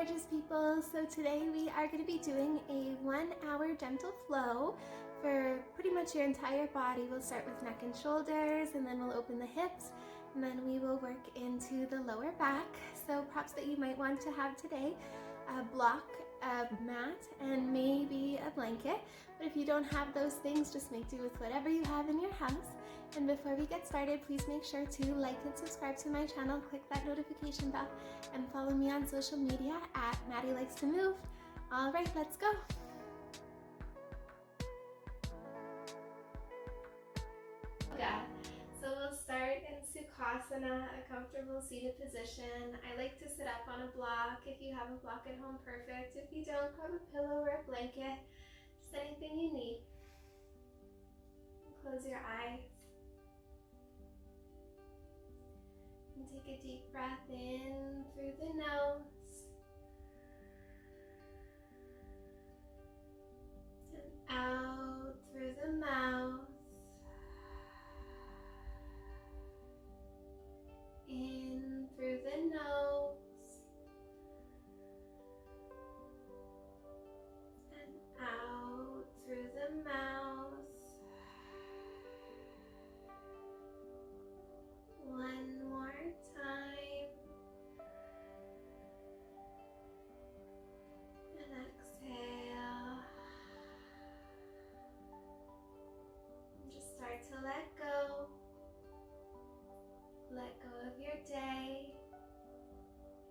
gorgeous people. So today we are going to be doing a 1 hour gentle flow for pretty much your entire body. We'll start with neck and shoulders, and then we'll open the hips, and then we will work into the lower back. So props that you might want to have today: a block, a mat, and maybe a blanket. But if you don't have those things, just make do with whatever you have in your house. And before we get started, please make sure to like and subscribe to my channel, click that notification bell, and follow me on social media at MadiLikesToMove. All right, let's go. So we'll start in Sukhasana, a comfortable seated position. I like to sit up on a block. If you have a block at home, perfect. If you don't, grab a pillow or a blanket, just anything you need. Close your eyes. And take a deep breath in through the nose and out through the mouth. In through the nose and out through the mouth. One more time. And exhale. And just start to let go. Let go of your day.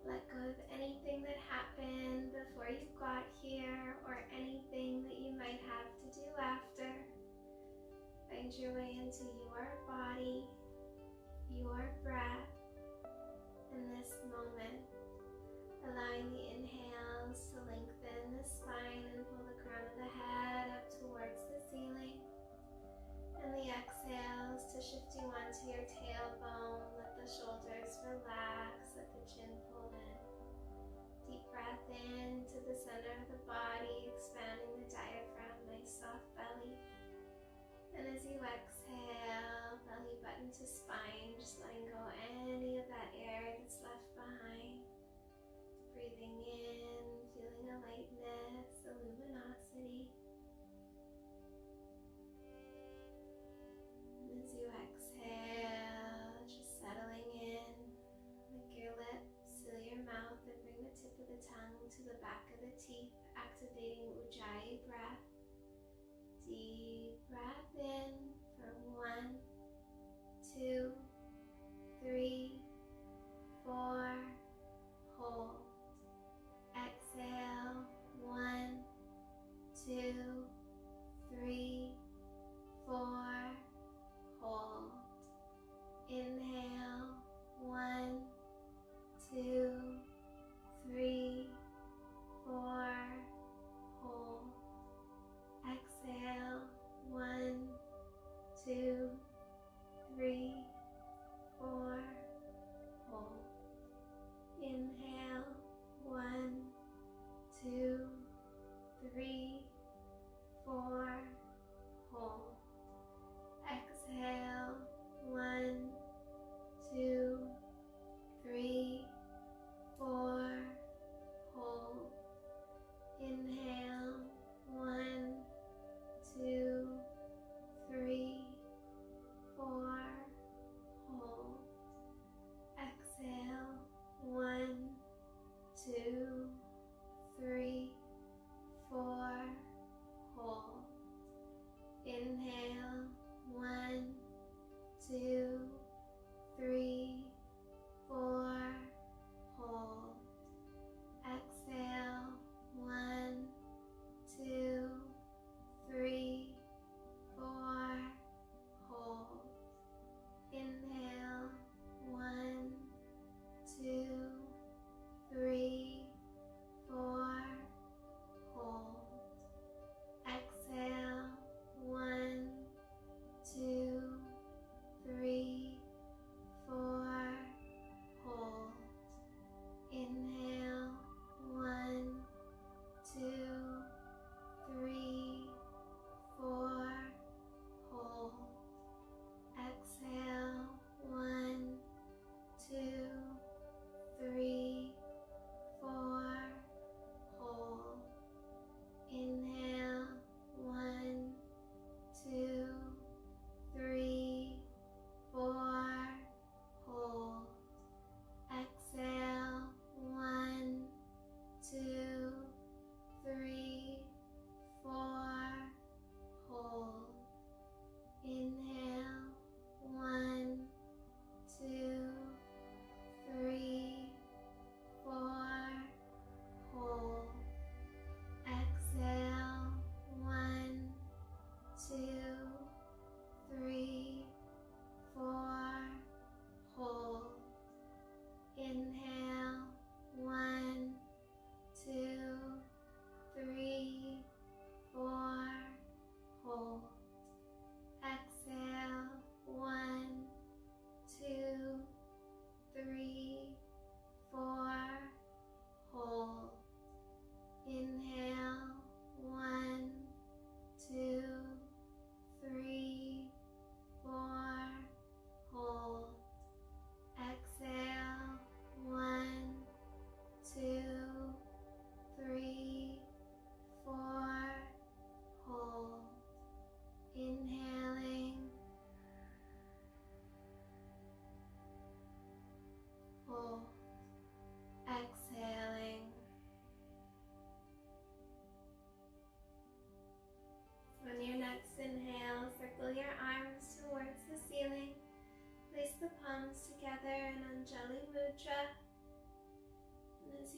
Let go of anything that happened before you got here or anything that you might have to do after. Find your way into your body, your breath in this moment. Allowing the inhales to lengthen the spine and pull the crown of the head up towards the ceiling. And the exhales to shift you onto your tailbone. Let the shoulders relax, let the chin pull in. Deep breath in to the center of the body, expanding the diaphragm, nice soft belly. And as you exhale, belly button to spine, just letting go any of that air that's left behind. Breathing in, feeling a lightness, a luminosity. As you exhale, just settling in, lick your lips, seal your mouth, and bring the tip of the tongue to the back of the teeth, activating Ujjayi breath. Deep breath in for 1, 2, 3, 4, hold. Exhale, 1, 2, 3, 4, hold. Inhale, 1, 2, 3, 4, hold. Exhale, 1, 2, 3, 4, hold.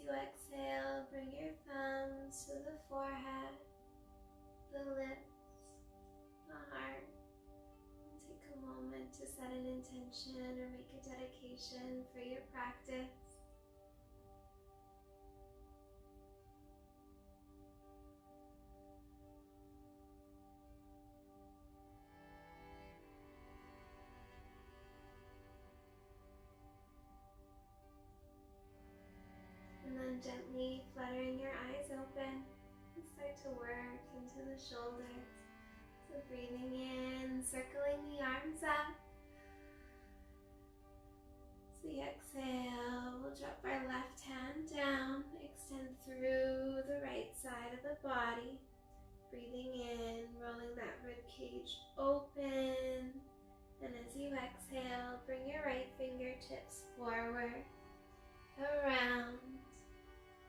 you exhale, bring your thumbs to the forehead, the lips, the heart. And take a moment to set an intention or make a dedication for your practice. And then gently fluttering your eyes open and start to work into the shoulders. So breathing in, circling the arms up. So you exhale, we'll drop our left hand down, extend through the right side of the body. Breathing in, rolling that rib cage open. And as you exhale, bring your right fingertips forward, around,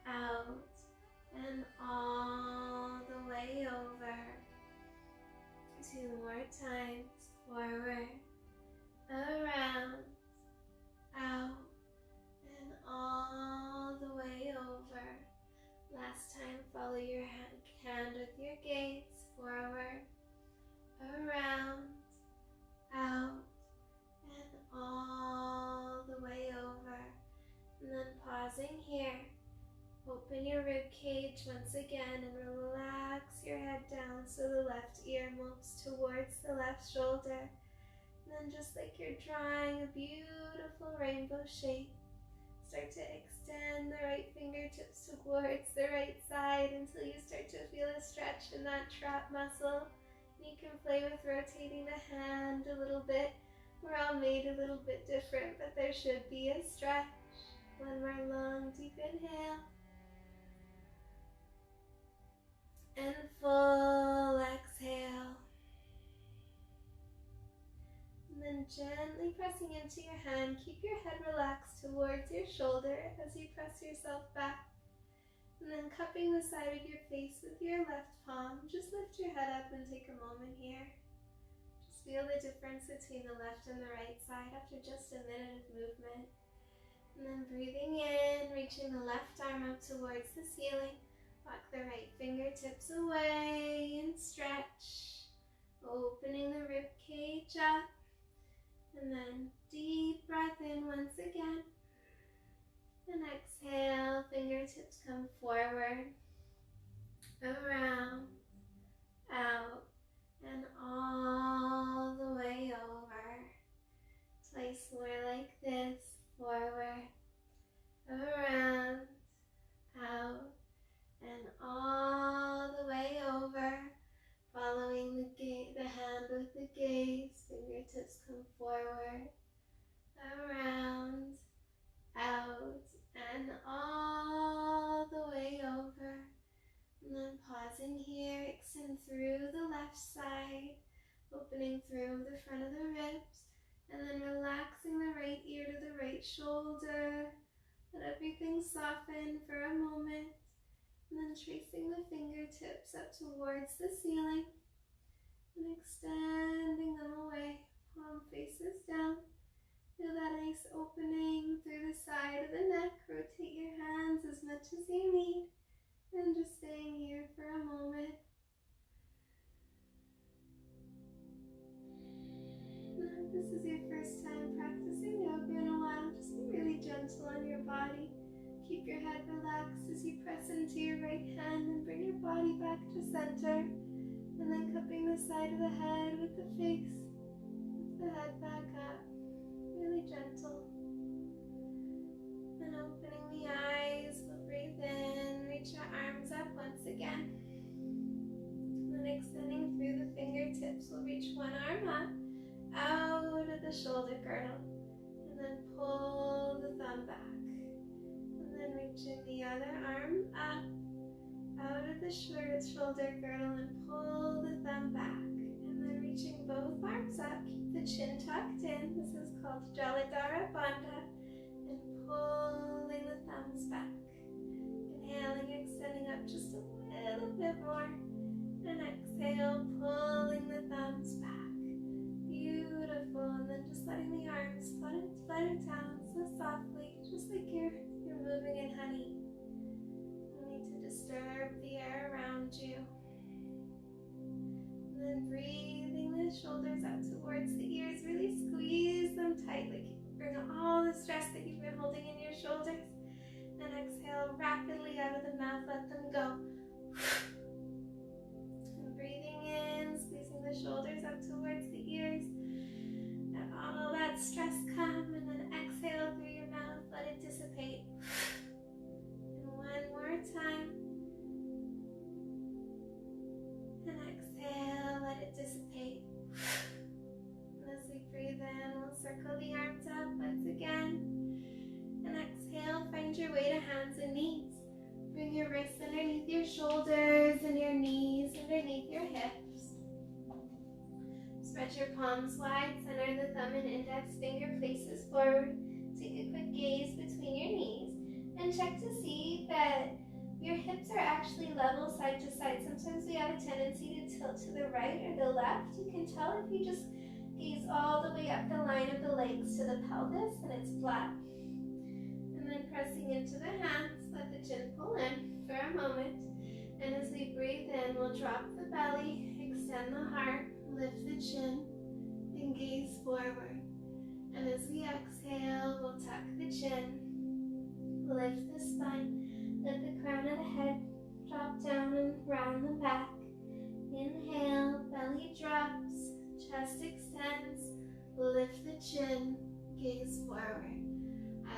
out, and all the way over. 2 more times. Forward, around, out, and all the way over. Last time, follow your hand with your gaze. Forward, around, out, and all the way over. And then pausing here. Open your rib cage once again and relax your head down so the left ear moves towards the left shoulder. And then just like you're drawing a beautiful rainbow shape, start to extend the right fingertips towards the right side until you start to feel a stretch in that trap muscle. And you can play with rotating the hand a little bit. We're all made a little bit different, but there should be a stretch. One more long, deep inhale. And full exhale. And then gently pressing into your hand, keep your head relaxed towards your shoulder as you press yourself back. And then cupping the side of your face with your left palm, just lift your head up and take a moment here. Just feel the difference between the left and the right side after just a minute of movement. And then breathing in, reaching the left arm up towards the ceiling. Walk the right fingertips away and stretch. Opening the rib cage up. And then deep breath in once again. And exhale, fingertips come forward, around, out, and all the way over. Twice more like this. Forward, around, out, and all the way over. Following the hand with the gaze, fingertips come forward, around, out, and all the way over. And then pausing here, extend through the left side, opening through the front of the ribs, and then relaxing the right ear to the right shoulder. Let everything soften for a moment. And then tracing the fingertips up towards the ceiling and extending them away. Palm faces down. Feel that nice opening through the side of the neck. Rotate your hands as much as you need. And just staying here for a moment. And if this is your first time practicing yoga in a while, just be really gentle on your body. Keep your head relaxed as you press into your right hand and bring your body back to center. And then cupping the side of the head with the face. Lift the head back up. Really gentle. And opening the eyes, we'll breathe in. Reach your arms up once again. And then extending through the fingertips, we'll reach one arm up, out of the shoulder girdle. And then pull the thumb back. And reaching the other arm up, out of the shoulder girdle and pull the thumb back. And then reaching both arms up, keep the chin tucked in. This is called Jaladhara Bandha. And pulling the thumbs back. Inhaling, extending up just a little bit more. And exhale, pulling the thumbs back. Beautiful. And then just letting the arms flutter down so softly, just like you're moving in honey. disturb the air around you. And then breathing the shoulders out towards the ears. Really squeeze them tight, like you bring all the stress that you've been holding in your shoulders. And exhale rapidly out of the mouth, let them go. And breathing in, squeezing the shoulders up towards the ears. Let all that stress come, and then exhale through your mouth, let it dissipate. And one more time. And exhale, let it dissipate. And as we breathe in, we'll circle the arms up once again. And exhale, find your way to hands and knees. Bring your wrists underneath your shoulders and your knees underneath your hips. Spread your palms wide, center the thumb and index finger faces forward. Take a quick gaze between your knees and check to see that your hips are actually level side to side. Sometimes we have a tendency to tilt to the right or the left. You can tell if you just gaze all the way up the line of the legs to the pelvis and it's flat. And then pressing into the hands, let the chin pull in for a moment. And as we breathe in, we'll drop the belly, extend the heart, lift the chin, and gaze forward. And as we exhale, we'll tuck the chin, lift the spine, let the crown of the head drop down and round the back. Inhale, belly drops, chest extends, lift the chin, gaze forward.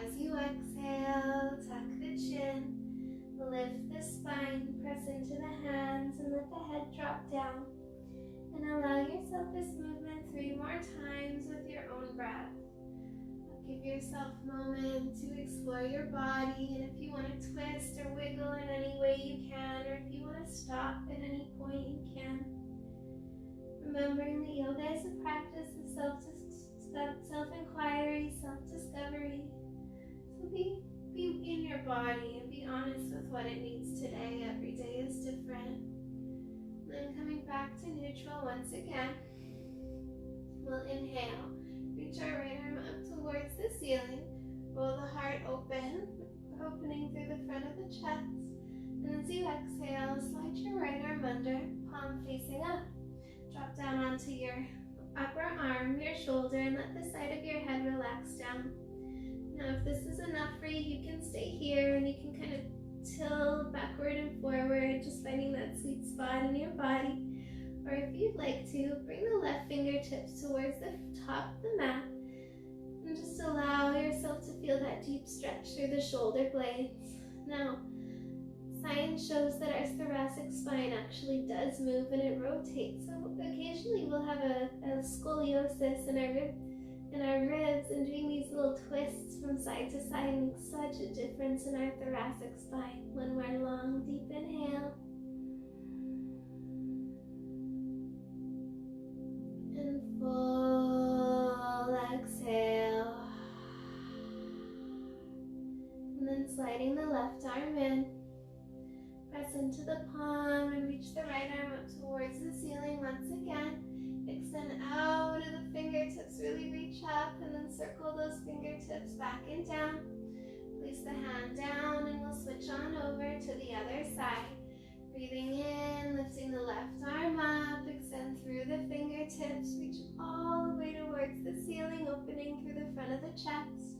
As you exhale, tuck the chin, lift the spine, press into the hands, and let the head drop down. And allow yourself this movement 3 more times with your own breath. Give yourself a moment to explore your body, and if you want to twist or wiggle in any way you can, or if you want to stop at any point you can. Remembering that yoga is a practice of self-inquiry, self-discovery. So be in your body and be honest with what it needs today. Every day is different. Then coming back to neutral once again. We'll inhale. Reach our right arm up towards the ceiling. Roll the heart open, opening through the front of the chest. And as you exhale, slide your right arm under, palm facing up. Drop down onto your upper arm, your shoulder, and let the side of your head relax down. Now if this is enough for you, you can stay here and you can kind of tilt backward and forward, just finding that sweet spot in your body. Or if you'd like to, bring the left fingertips towards the top of the mat and just allow yourself to feel that deep stretch through the shoulder blades. Now, science shows that our thoracic spine actually does move and it rotates. So occasionally we'll have a scoliosis in our ribs, and doing these little twists from side to side makes such a difference in our thoracic spine. One more long, deep inhale. And full exhale. And then sliding the left arm in. Press into the palm and reach the right arm up towards the ceiling once again. Extend out of the fingertips, really reach up, and then circle those fingertips back and down. Place the hand down and we'll switch on over to the other side. Breathing in, lifting the left arm up, extend through the fingertips, reach all the way towards the ceiling, opening through the front of the chest.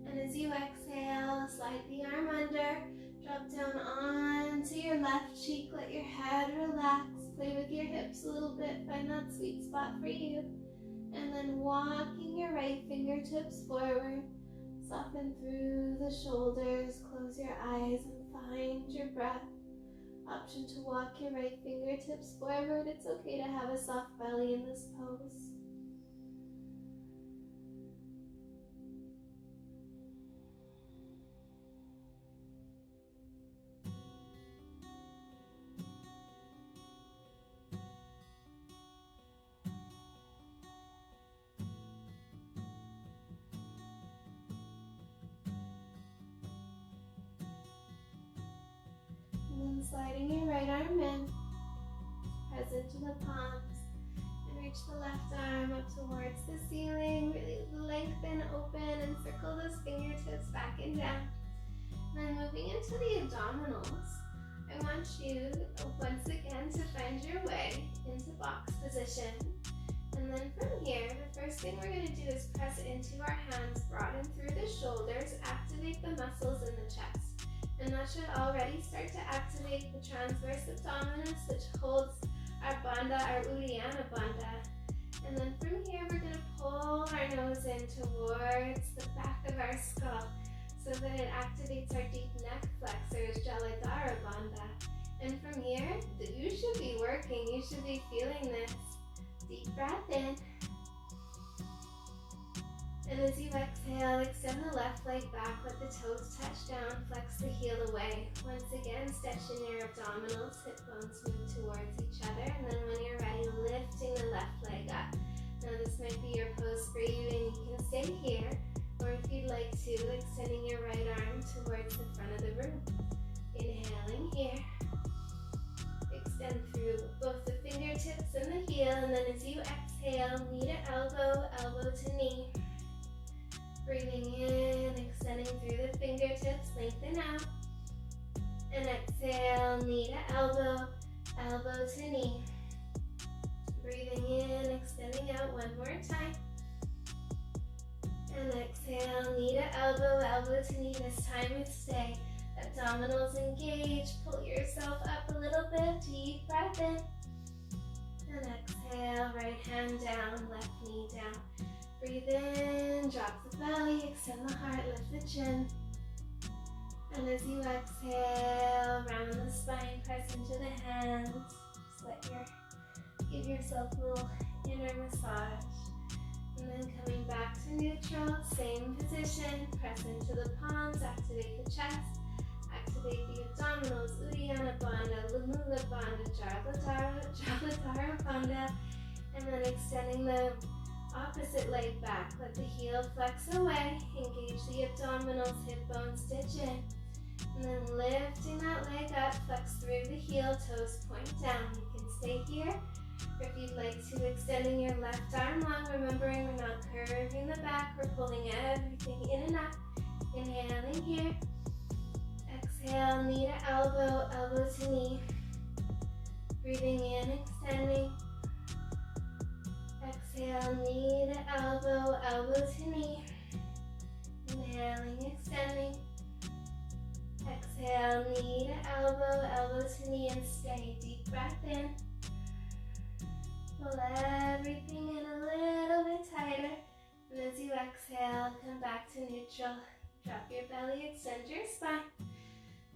And as you exhale, slide the arm under, drop down onto your left cheek, let your head relax, play with your hips a little bit, find that sweet spot for you. And then walking your right fingertips forward, soften through the shoulders, close your eyes and find your breath. Option to walk your right fingertips forward. It's okay to have a soft belly in this pose. And then sliding your right arm in, press into the palms, and reach the left arm up towards the ceiling. Really lengthen, open, and circle those fingertips back and down. And then moving into the abdominals, I I want you once again to find your way into box position. And then from here, the first thing we're going to do is press into our hands, broaden through the shoulders, activate the muscles in the chest. And that should already start to activate the transverse abdominis, which holds our bandha, our Uddiyana bandha. And then from here, we're going to pull our nose in towards the back of our skull so that it activates our deep neck flexors, Jaladhara bandha. And from here, you should be working, you should be feeling this. Deep breath in. And as you exhale, extend the left leg back, let the toes touch down, flex the heel away. Once again, stretch in your abdominals, hip bones move towards each other, and then when you're ready, lifting the left leg up. Now this might be your pose for you, and you can stay here, or if you'd like to, extending your right arm towards the front of the room. Inhaling here. Extend through both the fingertips and the heel, and then as you exhale, knee to elbow, elbow to knee. Breathing in, extending through the fingertips, lengthen out. And exhale, knee to elbow, elbow to knee. Breathing in, extending out one more time. And exhale, knee to elbow, elbow to knee. This time we stay. Abdominals engage, pull yourself up a little bit, deep breath in. And exhale, right hand down, left knee down. Breathe in, drop the belly, extend the heart, lift the chin. And as you exhale, round the spine, press into the hands. Just give yourself a little inner massage. And then coming back to neutral, same position, press into the palms, activate the chest. Activate the abdominals, Uddiyana bandha, Lamula bandha, Jaladhara bandha, and then extending the opposite leg back. Let the heel flex away, engage the abdominals, hip bones, stitch in, and then lifting that leg up, flex through the heel, toes point down. You can stay here, or if you'd like to, extending your left arm long, remembering we're not curving the back, we're pulling everything in and up. Inhaling here. Exhale, knee to elbow, elbow to knee. Breathing in, extending. Exhale, knee to elbow, elbow to knee. Inhaling, extending. Exhale, knee to elbow, elbow to knee, and stay. Deep breath in. Pull everything in a little bit tighter. And as you exhale, come back to neutral. Drop your belly, extend your spine.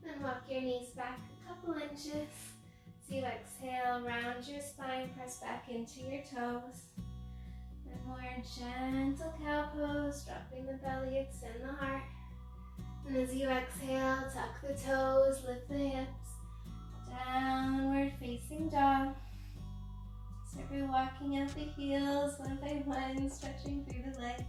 Then walk your knees back a couple inches. So you exhale, round your spine, press back into your toes. Then more gentle cow pose, dropping the belly, extend the heart. And as you exhale, tuck the toes, lift the hips. Downward facing dog. Start by walking out the heels one by one, stretching through the legs.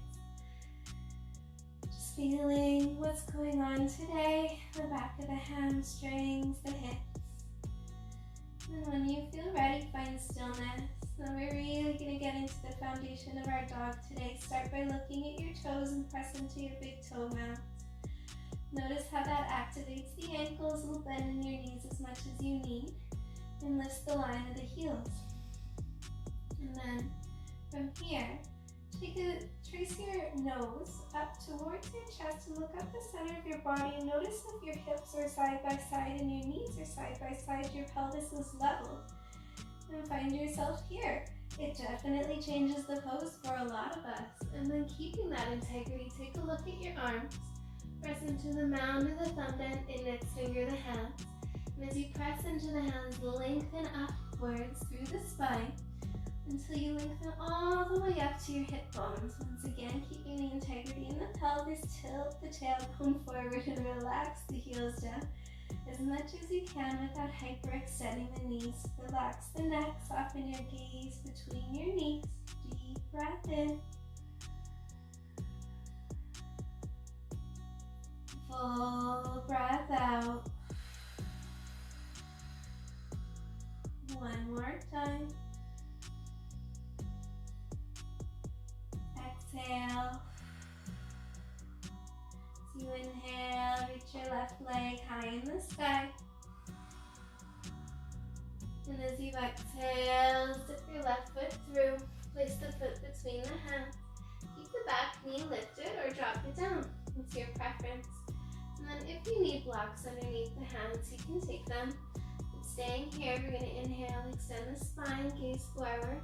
Feeling what's going on today, the back of the hamstrings, the hips. And when you feel ready, find stillness. Now we're really going to get into the foundation of our dog today. Start by looking at your toes and press into your big toe mounts. Notice how that activates the ankles. Will bend in your knees as much as you need and lifts the line of the heels. And then from here, trace your nose up towards your chest and look up the center of your body and notice if your hips are side by side and your knees are side by side, your pelvis is level. And find yourself here. It definitely changes the pose for a lot of us. And then keeping that integrity, take a look at your arms. Press into the mound of the thumb and index finger the hands. And as you press into the hands, lengthen upwards through the spine until you lengthen all the way up to your hip bones. Once again, keeping the integrity in the pelvis, tilt the tailbone forward and relax the heels down as much as you can without hyperextending the knees. Relax the neck, soften your gaze between your knees. Deep breath in. Full breath out. One more time. Exhale. So you inhale, reach your left leg high in the sky. And as you exhale, step your left foot through. Place the foot between the hands. Keep the back knee lifted or drop it down. It's your preference. And then if you need blocks underneath the hands, you can take them. But staying here, we're going to inhale, extend the spine, gaze forward.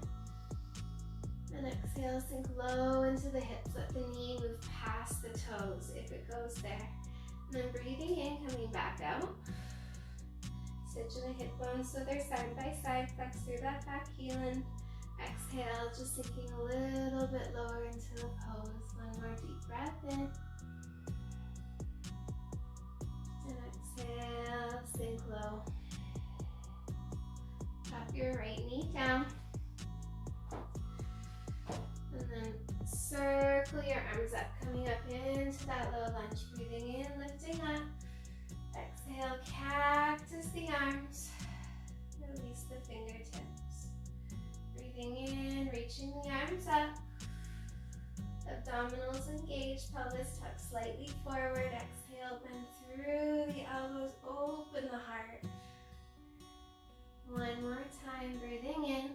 And exhale, sink low into the hips. Let the knee move past the toes if it goes there. And then breathing in, coming back out. Stitching the hip bones so they're side by side. Flex through that back heel and exhale, just sinking a little bit lower into the pose. One more deep breath in. And exhale, sink low. Drop your right knee down. And then circle your arms up, coming up into that low lunge. Breathing in, lifting up. Exhale, cactus the arms. Release the fingertips. Breathing in, reaching the arms up. Abdominals engaged, pelvis tucked slightly forward. Exhale, bend through the elbows, open the heart. One more time, breathing in.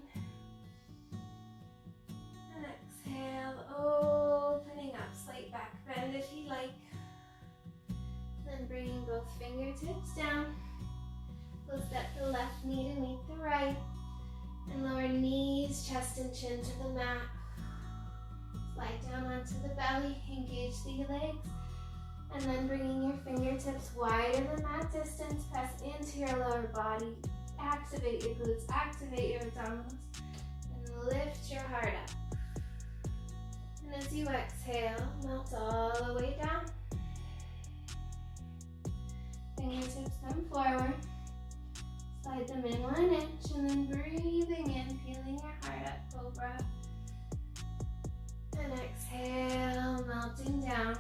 And exhale, opening up, slight back bend if you like. Then bringing both fingertips down. We'll step the left knee to meet the right. And lower knees, chest and chin to the mat. Slide down onto the belly, engage the legs. And then bringing your fingertips wider than that distance, press into your lower body. Activate your glutes, activate your abdominals. And lift your heart up. And as you exhale, melt all the way down. Fingertips come forward. Slide them in 1 inch and then breathing in, feeling your heart up, cobra. And exhale, melting down.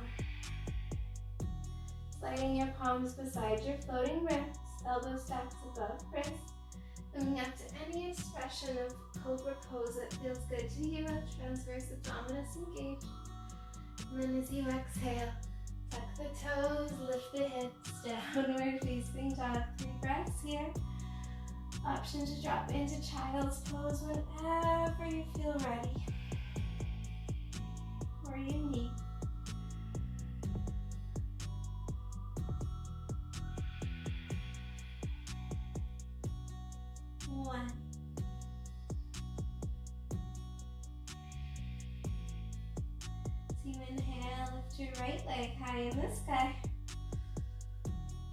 Sliding your palms beside your floating wrists, elbow stacks above wrists. Coming up to any expression of cobra pose that feels good to you. Transverse abdominis engaged. And then as you exhale, tuck the toes, lift the hips, downward facing dog. 3 breaths here. Option to drop into child's pose whenever you feel ready or you need. One. So you inhale, lift your right leg high in the sky.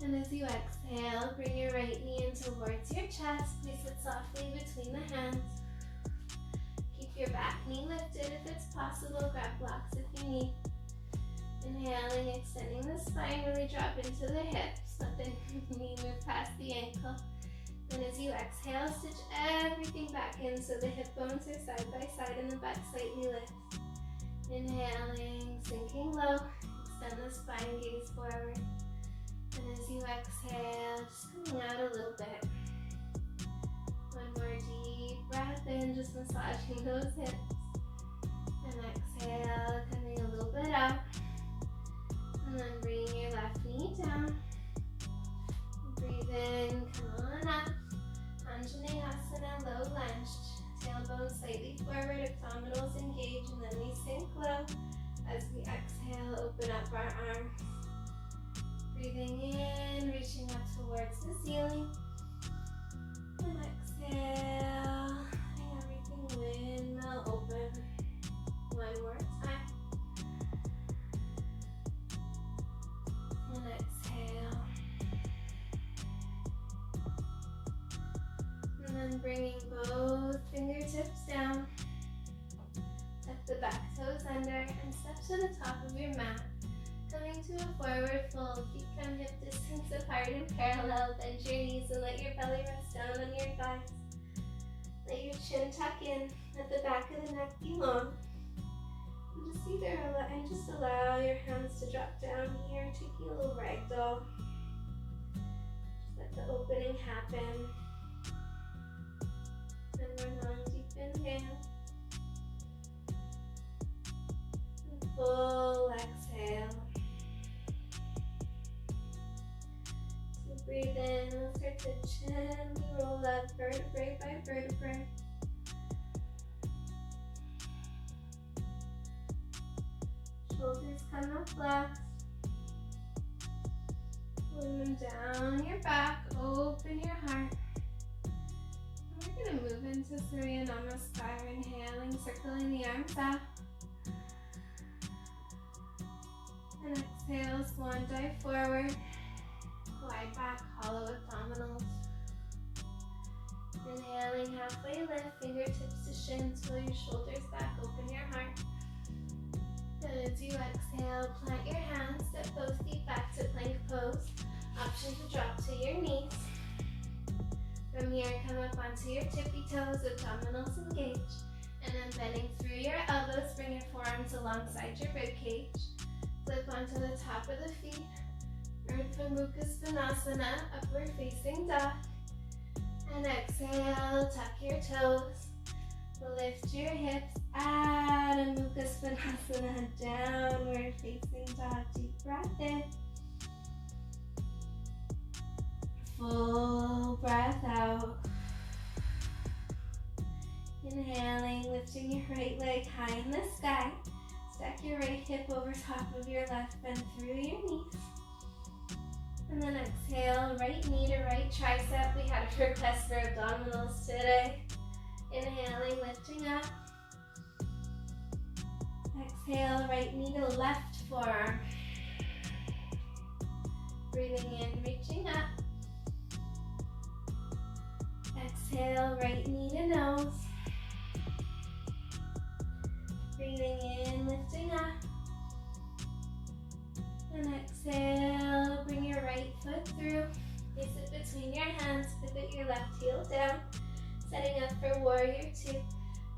And as you exhale, bring your right knee in towards your chest. Place it softly between the hands. Keep your back knee lifted if it's possible. Grab blocks if you need. Inhaling, extending the spine, really drop into the hips. Let the knee move past the ankle. And as you exhale, stitch everything back in so the hip bones are side by side and the back slightly lifts. Inhaling, sinking low. Extend the spine, gaze forward. And as you exhale, just coming out a little bit. One more deep breath in, just massaging those hips. And exhale, coming a little bit out. And then bringing your left knee down. Breathe in, come on up. Anjaneyasana, low lunge. Tailbone slightly forward, abdominals engage, and then we sink low. As we exhale, open up our arms. Breathing in, reaching up towards the ceiling. And exhale, letting everything windmill open. One more time. And exhale. And then bringing both fingertips down. Tuck the back toes under and step to the top of your mat. Coming to a forward fold, feet come hip distance apart and parallel. Bend your knees and let your belly rest down on your thighs. Let your chin tuck in, let the back of the neck be long. And just allow your hands to drop down here, taking a little ragdoll. Just let the opening happen. And one long deep inhale. And full exhale. So Breathe in, we'll start to gently roll up vertebrae by vertebrae. Shoulders come up left. Pull them down your back, open your heart. And we're going to move into Surya Namaskar, inhaling, circling the arms out. And exhale, swan dive forward. Wide back, hollow abdominals. Inhaling, halfway lift, fingertips to shins, pull your shoulders back, open your heart. And as you exhale, plant your hands, step both feet back to plank pose. Option to drop to your knees. From here, come up onto your tippy toes, abdominals engage. And then bending through your elbows, bring your forearms alongside your rib cage. Flip onto the top of the feet. Urdhva Mukha Svanasana, upward facing dog. And exhale, tuck your toes. Lift your hips, Adho Mukha Svanasana, downward facing dog. Deep breath in. Full breath out. Inhaling, lifting your right leg high in the sky. Stack your right hip over top of your left, bend through your knees. And then exhale, right knee to right tricep. We had a request for abdominals today. Inhaling, lifting up. Exhale, right knee to left forearm. Breathing in, reaching up. Exhale, right knee to nose. Breathing in, lifting up. And exhale, bring your right foot through. Place it between your hands, pivot your left heel down. Setting up for warrior two.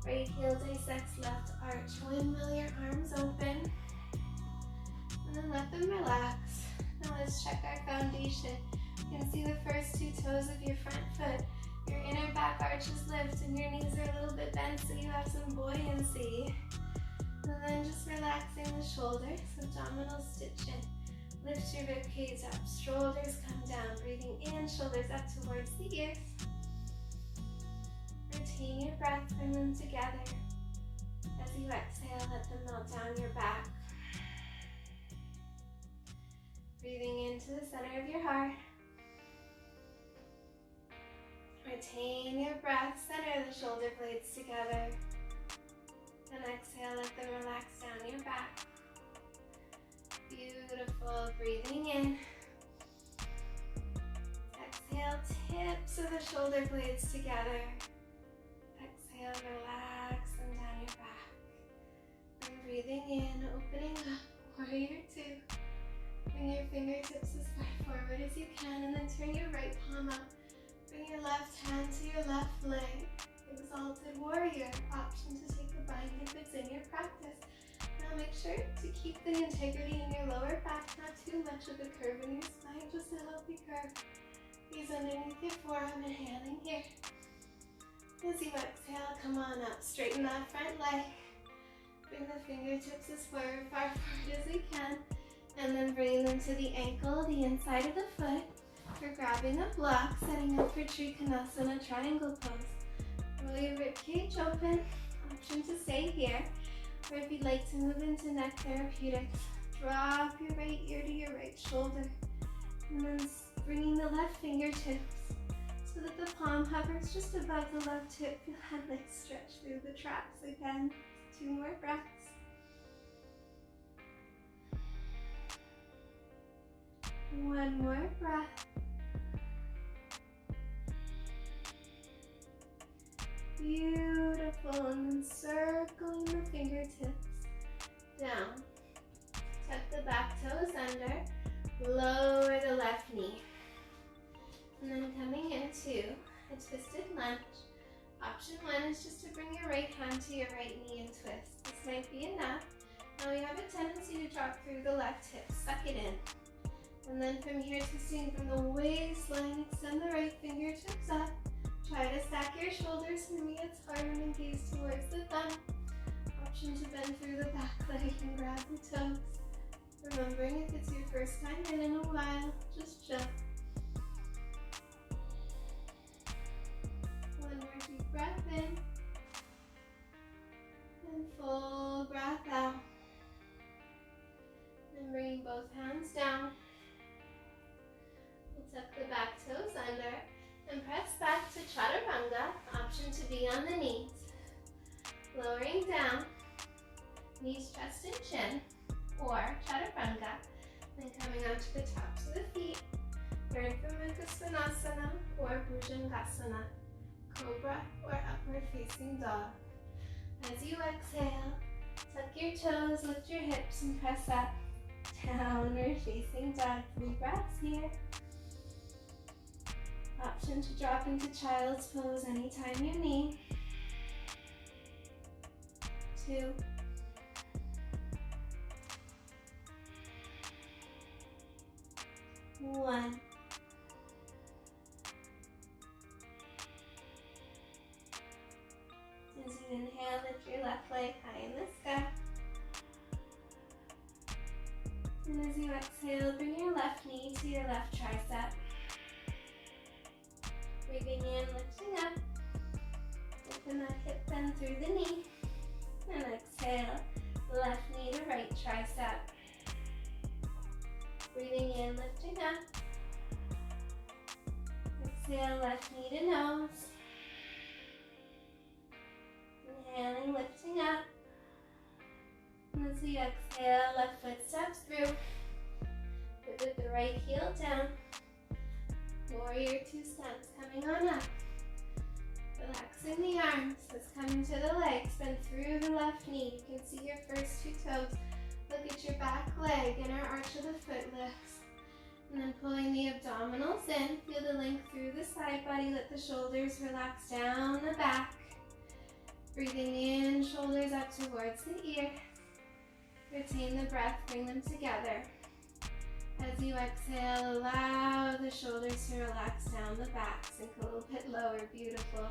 Right heel dissects left arch. Windmill your arms open. And then let them relax. Now let's check our foundation. You can see the first two toes of your front foot. Your inner back arches lift and your knees are a little bit bent so you have some buoyancy. And then just relaxing the shoulders, abdominals stitch in. Lift your rib cage up, shoulders come down, breathing in, shoulders up towards the ears. Retain your breath, bring them together. As you exhale, let them melt down your back. Breathing into the center of your heart. Retain your breath, center the shoulder blades together. And exhale, let them relax down your back. Beautiful, breathing in. Exhale, tips of the shoulder blades together. Exhale, relax them down your back. And breathing in, opening up, warrior two. Bring your fingertips as far forward as you can and then turn your right palm up. Bring your left hand to your left leg. Exalted warrior, option to take a bind if it's in your practice. Now make sure to keep the integrity in your lower back, not too much of a curve in your spine, just a healthy curve. Gaze underneath your forearm, inhaling here. As you exhale, come on up, straighten that front leg. Bring the fingertips as far forward as we can, and then bring them to the ankle, the inside of the foot. We're grabbing a block, setting up for Trikonasana, triangle pose. Roll your rib cage open, option to stay here, or if you'd like to move into neck therapeutics, drop your right ear to your right shoulder, and then bringing the left fingertips so that the palm hovers just above the left hip. Feel head legs stretch through the traps again. 2 more breaths. One more breath. Beautiful, and then circling the fingertips down. Tuck the back toes under, lower the left knee. And then coming into a twisted lunge. Option 1 is just to bring your right hand to your right knee and twist. This might be enough. Now we have a tendency to drop through the left hip, suck it in. And then from here, twisting from the waistline, extend the right fingertips up. Try to stack your shoulders. For me, it's harder than gaze towards the thumb. Option to bend through the back leg and grab the toes. Remembering if it's your first time in a while, just jump. breath in. And full breath out. And bring both hands down. We'll tuck the back toes under and press back to chaturanga, option to be on the knees. Lowering down, knees, chest, and chin, or chaturanga, then coming onto the tops of the feet. Urdhva Mukha Svanasana or Bhujangasana, Cobra or Upward Facing Dog. As you exhale, tuck your toes, lift your hips, and press up. Downward Facing Dog. 3 breaths here. Option to drop into Child's Pose anytime you need. 2. 1. As you inhale, lift your left leg high in the sky. And as you exhale, bring your left knee to your left tricep. Breathing in, lifting up. Open that hip bend through the knee. And exhale, left knee to right tricep. Breathing in, lifting up. Exhale, left knee to nose. Inhaling, lifting up. And as you exhale, left foot steps through. Pivot the right heel down. Warrior 2 stance coming on up. Relaxing the arms. Let's come into the legs. Bend through the left knee. You can see your first 2 toes. Look at your back leg. Inner arch of the foot lifts. And then pulling the abdominals in. Feel the length through the side body. Let the shoulders relax down the back. Breathing in, shoulders up towards the ear. Retain the breath, bring them together. As you exhale, allow the shoulders to relax down the back. Sink a little bit lower, beautiful.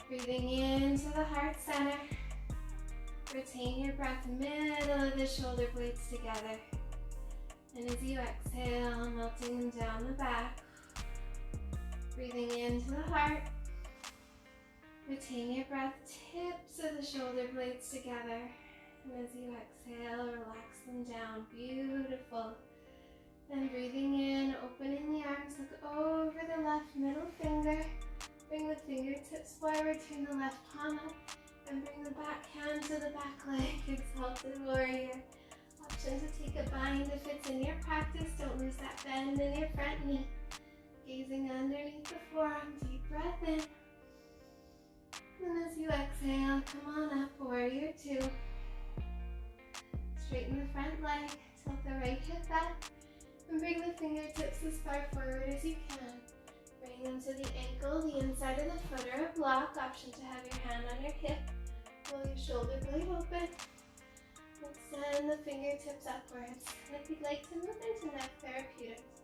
Breathing into the heart center. Retain your breath, middle of the shoulder blades together. And as you exhale, melting them down the back. Breathing into the heart. Retain your breath, tips of the shoulder blades together. And as you exhale, relax them down, beautiful. Then breathing in, opening the arms, look over the left middle finger. Bring the fingertips forward, turn the left palm up, and bring the back hand to the back leg, exalted warrior. Option to take a bind if it's in your practice. Don't lose that bend in your front knee. Gazing underneath the forearm, deep breath in. And as you exhale, come on up, warrior 2. Straighten the front leg, tilt the right hip back, and bring the fingertips as far forward as you can. Bring them to the ankle, the inside of the foot or a block. Option to have your hand on your hip. Pull your shoulder blade open. Extend the fingertips upwards. And if you'd like to move into neck therapeutics,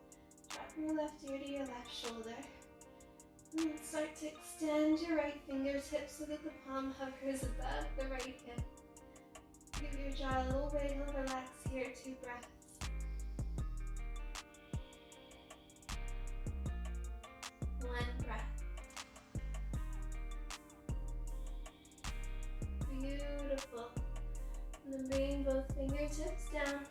drop your left ear to your left shoulder. And then start to extend your right fingertips so that the palm hovers above the right hip. Give your jaw a little wiggle, relax here, 2 breaths. One breath. Beautiful. And then bring both fingertips down.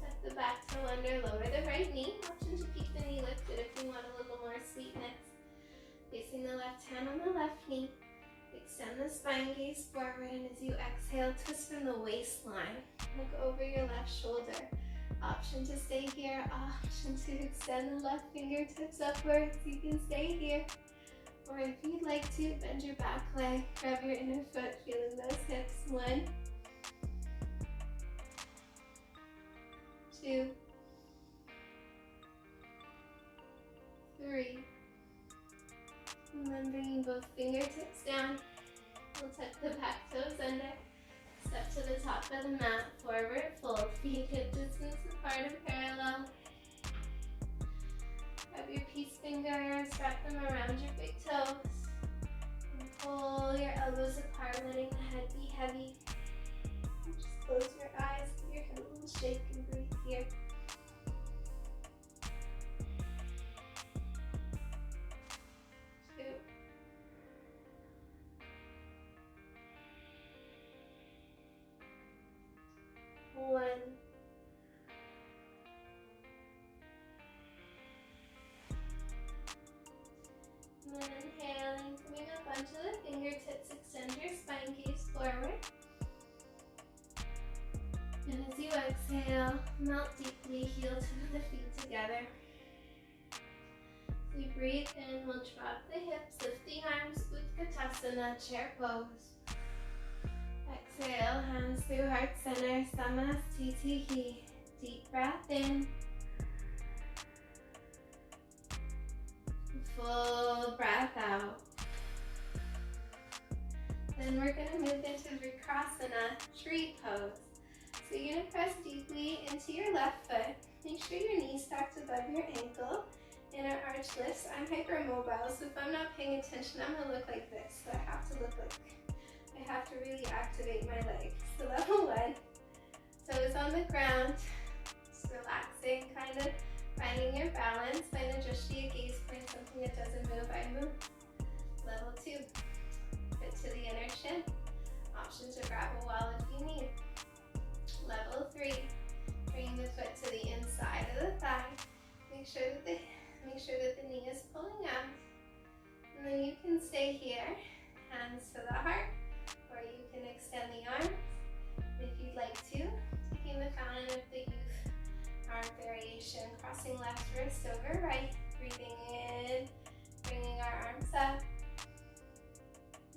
Tuck the back toe under, lower the right knee. Option to keep the knee lifted if you want a little more sweetness. Placing the left hand on the left knee. Extend the spine, gaze forward, and as you exhale, twist from the waistline. Look over your left shoulder. Option to stay here, option to extend the left fingertips upwards. You can stay here. Or if you'd like to, bend your back leg, grab your inner foot, feeling those hips. 1, 2, 3. And then bringing both fingertips down. We'll tuck the back toes under. Step to the top of the mat, forward fold. Feet hip distance apart and parallel. Grab your peace fingers, wrap them around your big toes. And pull your elbows apart, letting the head be heavy. And just close your eyes, give your head a little shake and breathe here. 2, And then inhaling, coming up onto the fingertips, extend your spine, gaze forward. And as you exhale, melt deeply, heel to the feet together. As you breathe in, we'll drop the hips, lift the arms, Utkatasana, chair pose. Exhale, hands through heart center, Samastitihi. Deep breath in. Full breath out. Then we're going to move into Vikrasana, tree pose. So you're going to press deeply into your left foot. Make sure your knee stacked above your ankle. Inner arch lifts. I'm hypermobile, so if I'm not paying attention, I'm going to look like this. So I have to really activate my legs. So level 1, toes on the ground, just relaxing, kind of finding your balance. Find a drishti, a gaze point, something that doesn't move, I move. Level 2, foot to the inner shin. Option to grab a wall if you need. Level 3, bring the foot to the inside of the thigh. Make sure that the knee is pulling out. And then you can stay here, hands to the heart, or you can extend the arms if you'd like to. Taking the fountain of the youth arm variation, crossing left wrist over right, breathing in, bringing our arms up,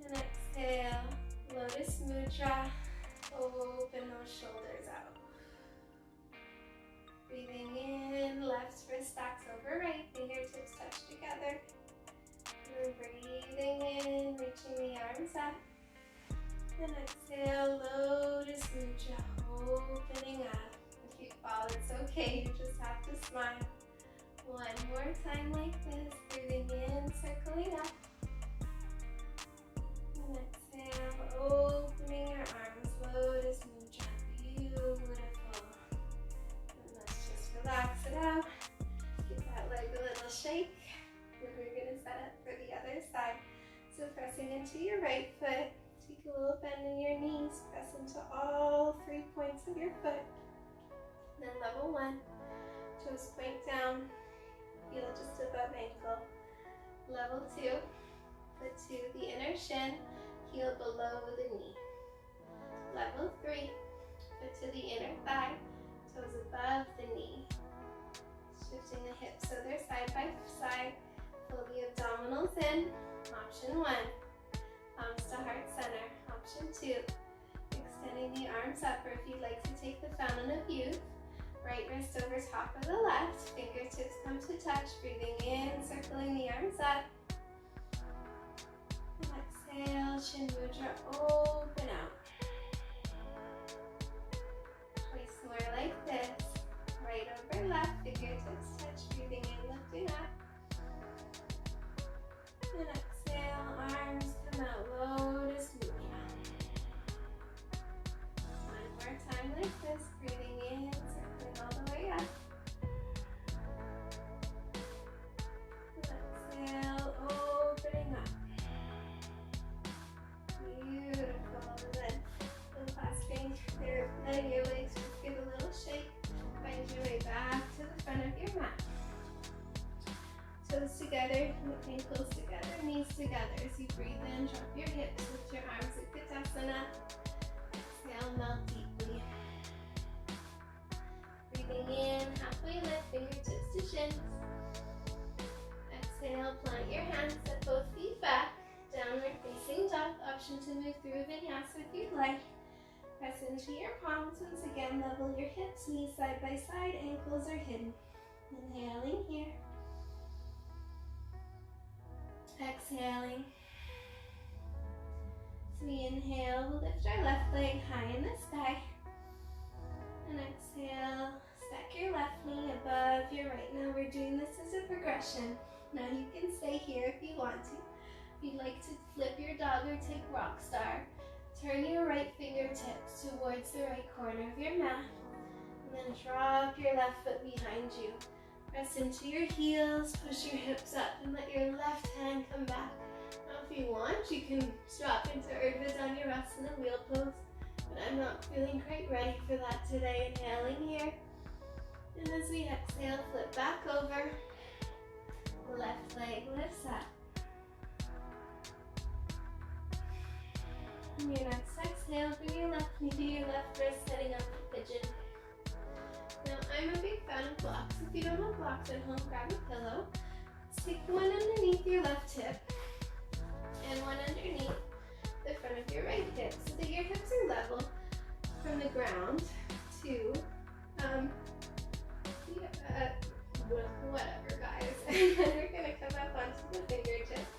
and exhale, lotus mudra, open those shoulders out. Breathing in, left wrist stacks over right, fingertips touch together, and then breathing in, reaching the arms up, and exhale, lotus mudra, opening up. If you fall, it's okay, you just have to smile. One more time like this, breathing in, circling up. And exhale, opening your arms, lotus mudra, beautiful. And let's just relax it out. Give that leg a little shake. And we're gonna set up for the other side. So pressing into your right foot, take a little bend in your knees, press into all 3 points of your foot. Then level 1, toes point down, heel just above ankle. Level 2, foot to the inner shin, heel below the knee. Level 3, foot to the inner thigh, toes above the knee. Shifting the hips so they're side by side. Pull the abdominals in. Option 1, palms to heart center. Option 2, extending the arms up, or if you'd like to take the fountain of youth, right wrist over top of the left, fingertips come to touch, breathing in, circling the arms up. And exhale, chin mudra, open out. Twice more like this. Right over left, fingertips touch, breathing in, lifting up. And exhale, arms come out, lotus mudra. One more time like this, breathing in, circling all the way up. And exhale, opening up. Beautiful. And then clasping, letting your legs just give a little shake. Find your way back to the front of your mat. Toes together, ankles together, knees together. As you breathe in, drop your hips, lift your arms, Utkatasana. Exhale, melt deeply. Breathing in, halfway lift, fingertips to shins. Exhale, plant your hands, set both feet back. Downward facing dog, option to move through a Vinyasa if you'd like. Press into your palms. Once again, level your hips, knees side by side, ankles are hidden. Inhaling here. Exhaling. So we inhale, we'll lift our left leg high in the sky. And exhale, stack your left knee above your right. Now we're doing this as a progression. Now you can stay here if you want to. If you'd like to flip your dog or take rock star, turn your right fingertips towards the right corner of your mat. And then drop your left foot behind you. Press into your heels, push your hips up, and let your left hand come back. Now if you want, you can drop into Urdhva Dhanurasana wheel pose, but I'm not feeling quite ready for that today. Inhaling here. And as we exhale, flip back over. Left leg lifts up. On your next exhale, bring your left knee to your left wrist, setting up the pigeon. Now, I'm a big fan of blocks. If you don't have blocks at home, grab a pillow. Stick one underneath your left hip and one underneath the front of your right hip so that your hips are level from the ground to whatever, guys. And then we're going to come up onto the fingertips.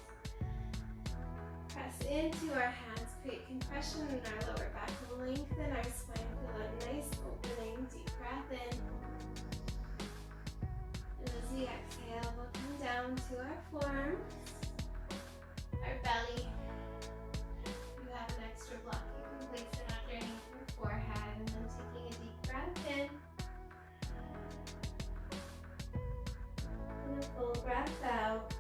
Press into our hands, create compression in our lower back, lengthen our spine, feel a nice opening, deep breath in. And as we exhale, we'll come down to our forearms, our belly. If you have an extra block, you can place it underneath your forehead, and then taking a deep breath in. And a full breath out.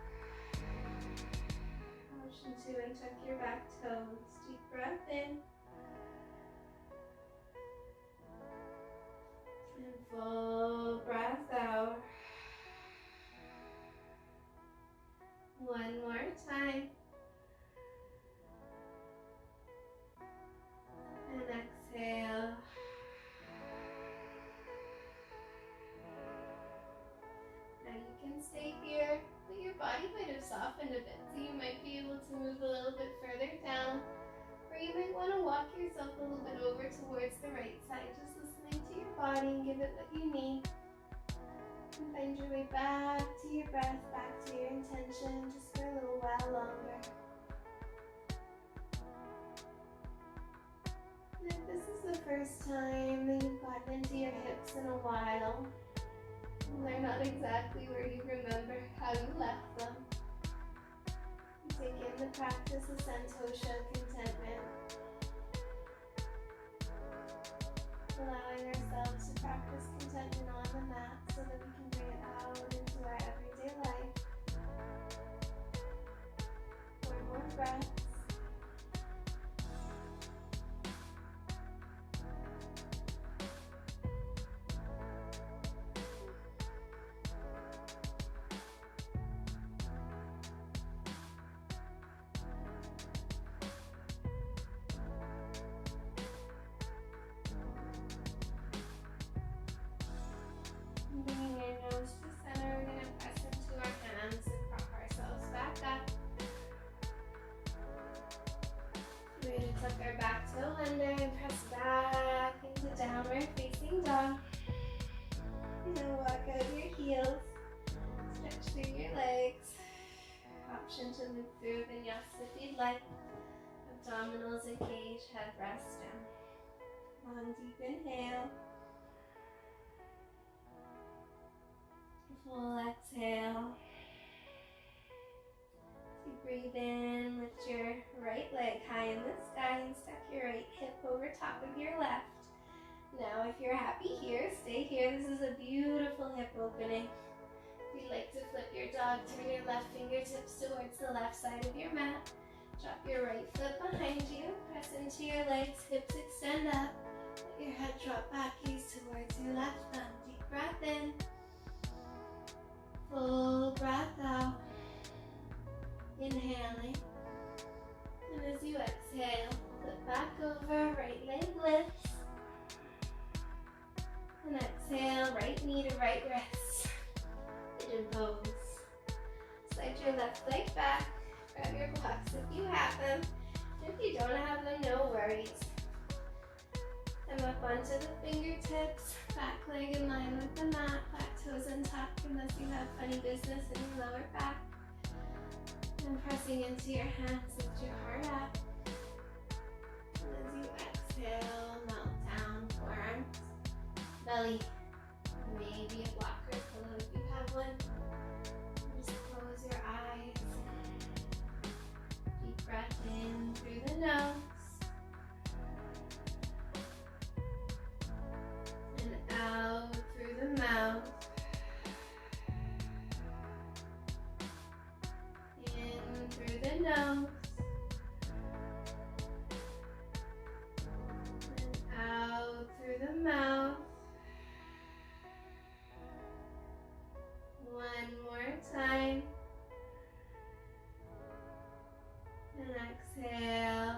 Motion to and tuck your back toes. Deep breath in. And full breath out. One more time. And exhale. Now you can stay here, but your body might have softened a bit, so you might be able to move a little bit further down, or you might want to walk yourself a little bit over towards the right side, just listening to your body and give it what you need. And find your way back to your breath, back to your intention, just for a little while longer. And if this is the first time that you've gotten into your hips in a while, and they're not exactly where you remember how you left them, you take in the practice of santosha, contentment, allowing ourselves to practice contentment on the mat so that we can bring it out into our everyday life. 4 more breaths. Bringing your nose to center, we're going to press into our hands and prop ourselves back up. We're going to tuck our back toe under and press back into downward facing dog. Now walk out your heels, stretch through your legs. Option to move through Vinyasa if you'd like. Abdominals engaged, head rest down. Long deep inhale. Full exhale. So you breathe in, lift your right leg high in the sky and stack your right hip over top of your left. Now if you're happy here, stay here. This is a beautiful hip opening. If you'd like to flip your dog, turn your left fingertips towards the left side of your mat. Drop your right foot behind you, press into your legs, hips extend up. Let your head drop back, gaze towards your left thumb. Deep breath in. Full breath out, inhaling, and as you exhale, flip back over, right leg lifts, and exhale, right knee to right wrist, pigeon pose. Slide your left leg back, grab your blocks if you have them, if you don't have them, no worries. Come up onto the fingertips, back leg in line with the mat, back toes untucked unless you have funny business in your lower back. And pressing into your hands, lift your heart up. And as you exhale, melt down, forearms, belly, maybe a blocker pillow if you have one. And just close your eyes. Deep breath in through the nose. Out through the mouth, in through the nose, and out through the mouth. One more time, and exhale.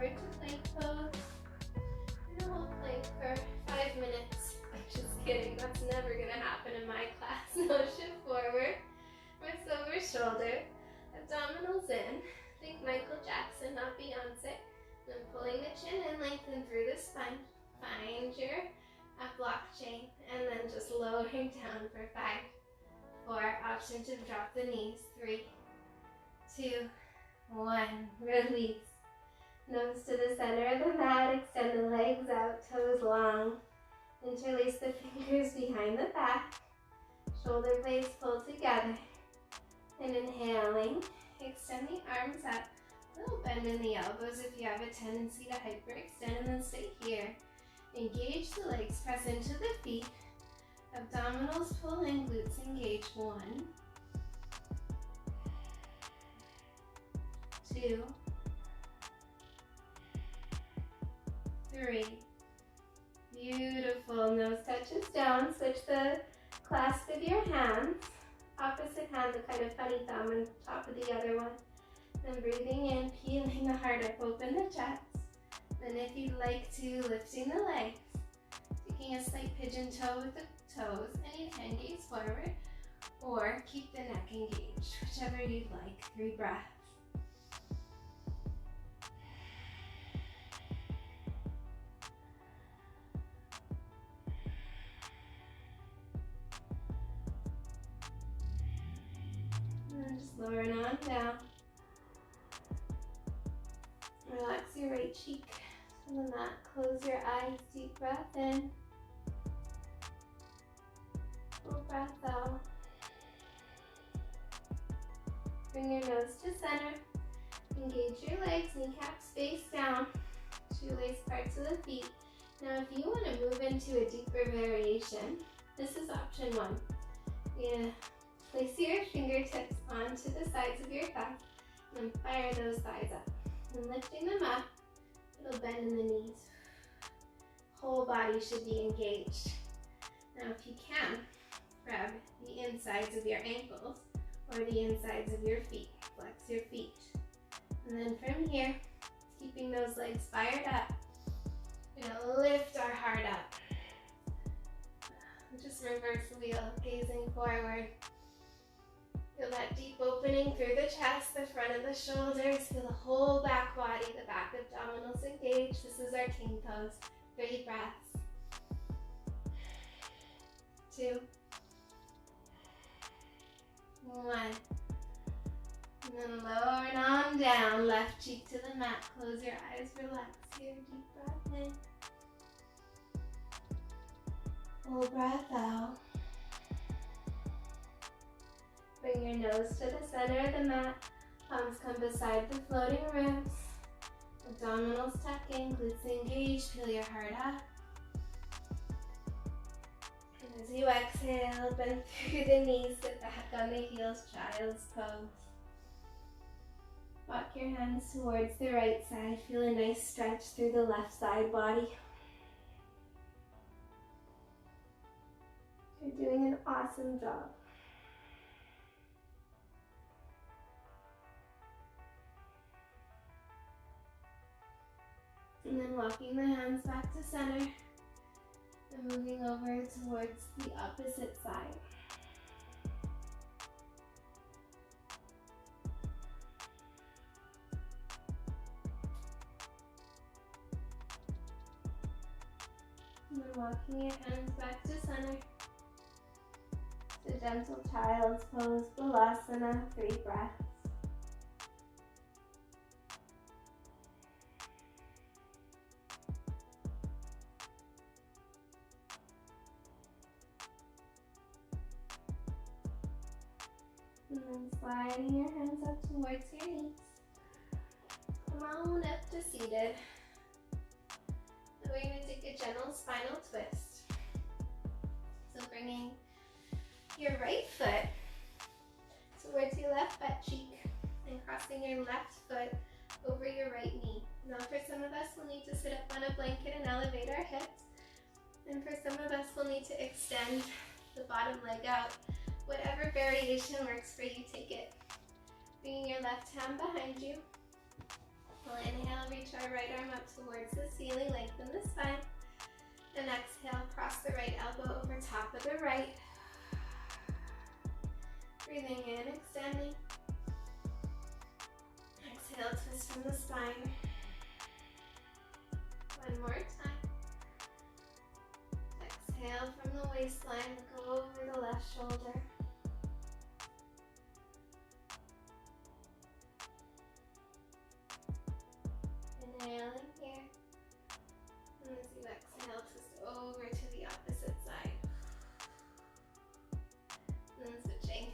forward to plank pose. And we'll plank for 5 minutes. I'm just kidding, that's never gonna happen in my class. No, shift forward, wrists over shoulder, abdominals in. Think Michael Jackson, not Beyonce. Then pulling the chin in, lengthen through the spine. Find your block chain, and then just lowering down for 5, 4, option to drop the knees, 3, 2, 1, release. Nose to the center of the mat, extend the legs out, toes long. Interlace the fingers behind the back, shoulder blades pull together. And inhaling, extend the arms up, little bend in the elbows if you have a tendency to hyperextend, and then stay here. Engage the legs, press into the feet, abdominals pull in, glutes engage. 1, 2, 3. Beautiful. Nose touches down. Switch the clasp of your hands. Opposite hand, the kind of funny thumb on top of the other one. Then breathing in, peeling the heart up, open the chest. Then if you'd like to, lifting the legs, taking a slight pigeon toe with the toes, and you can gaze forward, or keep the neck engaged, whichever you'd like. 3 breaths. And then just lowering on down. Relax your right cheek to the mat. Close your eyes. Deep breath in. Full breath out. Bring your nose to center. Engage your legs, kneecaps face down. Shoelace parts of the feet. Now if you want to move into a deeper variation, this is option 1. Yeah. Place your fingertips onto the sides of your thighs and fire those thighs up. And lifting them up, it'll bend in the knees. Whole body should be engaged. Now if you can, grab the insides of your ankles or the insides of your feet. Flex your feet. And then from here, keeping those legs fired up, we're gonna lift our heart up. Just reverse wheel, gazing forward. Feel that deep opening through the chest, the front of the shoulders. Feel the whole back body, the back abdominals engaged. This is our king pose. 3 breaths. 2, 1. And then lowering on down, left cheek to the mat. Close your eyes, relax here. Deep breath in. Full breath out. Bring your nose to the center of the mat. Palms come beside the floating ribs. Abdominals tuck in, glutes engaged. Feel your heart up. And as you exhale, bend through the knees, sit back on the heels, child's pose. Walk your hands towards the right side. Feel a nice stretch through the left side body. You're doing an awesome job. And then walking the hands back to center and moving over towards the opposite side. And then walking your hands back to center. To gentle child's pose, Balasana, 3 breaths. And then sliding your hands up towards your knees. Come on up to seated. Now we're going to take a gentle spinal twist. So bringing your right foot towards your left butt cheek and crossing your left foot over your right knee. Now for some of us, we'll need to sit up on a blanket and elevate our hips. And for some of us, we'll need to extend the bottom leg out. Whatever variation works for you, take it. Bringing your left hand behind you. We'll inhale, reach our right arm up towards the ceiling, lengthen the spine. And exhale, cross the right elbow over top of the right. Breathing in, extending. Exhale, twist from the spine. One more time. Exhale from the waistline, go over the left shoulder. Inhaling here. And as you exhale, twist over to the opposite side. And then switching.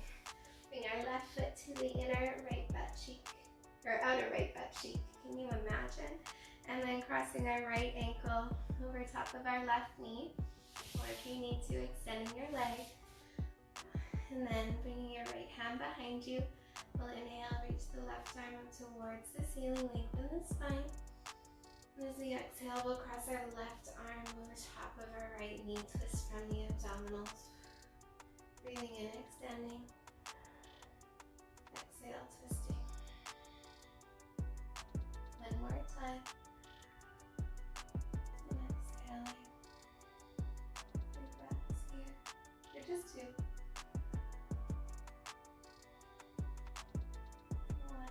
Bring our left foot to the inner right butt cheek, or outer right butt cheek. Can you imagine? And then crossing our right ankle over top of our left knee. Or if you need to, extending your leg. And then bringing your right hand behind you. We'll inhale, reach the left arm up towards the ceiling, lengthen the spine. And as we exhale, we'll cross our left arm over top of our right knee, twist from the abdominals. Breathing in, extending. Exhale, twisting. One more time. And exhaling. 3 breaths here. Or just 2. 1.